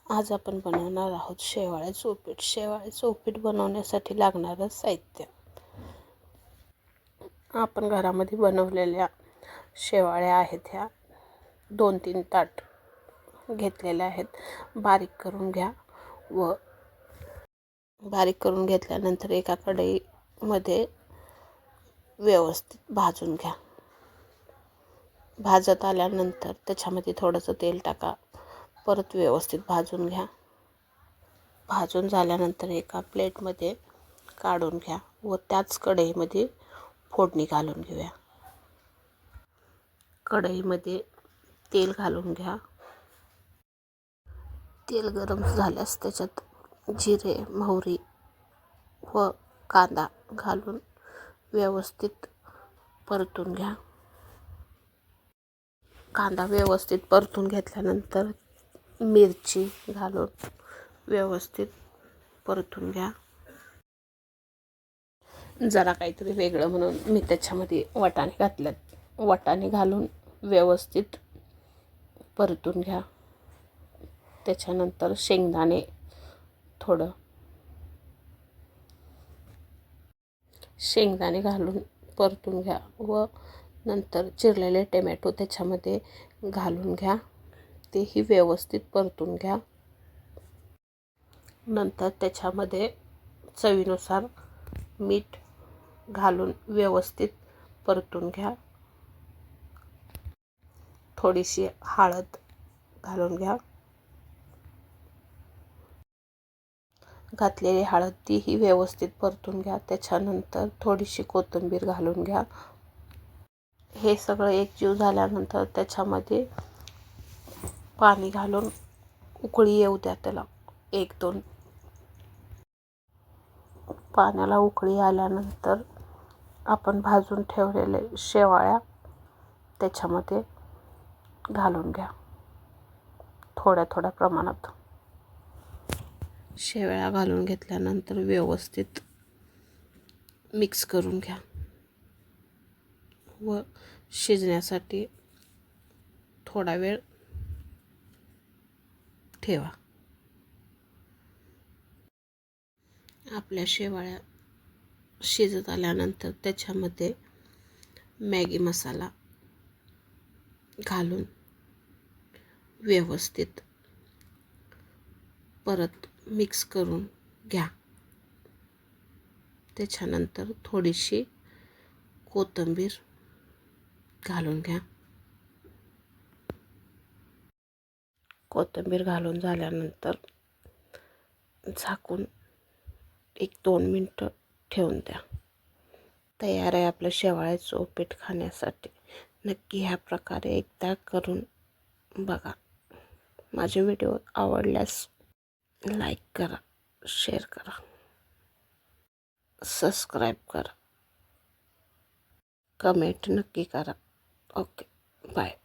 आज आपण बनवणार आहोत शेवाळ्याचं उपीट. शेवाळ्याचं उपीट बनवण्यासाठी लागणारं साहित्य. आपण घरामध्ये बनवलेल्या शेवाळ्या आहेत, ह्या 2-3 ताट घेतलेल्या आहेत. बारीक करून घ्या व बारीक करून घेतल्यानंतर एका कढईमध्ये व्यवस्थित भाजून घ्या. भाजत आल्यानंतर त्याच्यामध्ये थोडंसं तेल टाका. परत व्यवस्थित भाजून घ्या. भाजून झाल्यानंतर एका प्लेटमध्ये काढून घ्या व त्याच कढईमध्ये फोडणी घालून घेऊया. कढईमध्ये तेल घालून घ्या. तेल गरम झाल्यास त्याच्यात जिरे, मोहरी व कांदा घालून व्यवस्थित परतून घ्या. कांदा व्यवस्थित परतून घेतल्यानंतर मिरची घालून व्यवस्थित परतून घ्या. जरा काहीतरी वेगळं म्हणून मी त्याच्यामध्ये वाटाणे घातलेत. वाटाणे घालून व्यवस्थित परतून घ्या. त्याच्यानंतर शेंगदाणे घालून परतून घ्या व नंतर चिरलेले टोमॅटो त्याच्यामध्ये घालून घ्या. तेही व्यवस्थित परतून घ्या. नंतर त्याच्यामध्ये चवीनुसार मीठ घालून व्यवस्थित परतून घ्या. थोडीशी हळद घालून घ्या. घातलेली हळद तीही व्यवस्थित परतून घ्या. त्याच्यानंतर थोडीशी कोथिंबीर घालून घ्या. हे सगळं एकजीव झाल्यानंतर त्याच्यामध्ये पाणी घालून उकळी येऊ द्या त्याला 1-2. पाण्याला उकळी आल्यानंतर आपण भाजून ठेवलेले शेवाळ्या त्याच्यामध्ये घालून घ्या. थोड्या प्रमाणात शेवाळ्या घालून घेतल्यानंतर व्यवस्थित मिक्स करून घ्या व शिजण्यासाठी थोडा वेळ ठेवा. आपल्या शेवाळ्या शिजत आल्यानंतर त्याच्यामध्ये मॅगी मसाला घालून व्यवस्थित परत मिक्स करून घ्या. त्याच्यानंतर थोडीशी कोथिंबीर घालून घ्या. कोथिंबीर घालून झाल्यानंतर झाकून 1-2 मिनटं ठेवून द्या. तयार आहे आपलं शेवाळ्याचं उपीट खाण्यासाठी. नक्की ह्या प्रकारे एकदा करून बघा. माझे व्हिडिओ आवडल्यास लाईक करा, शेअर करा, सबस्क्राईब करा, कमेंट नक्की करा. Okay, bye.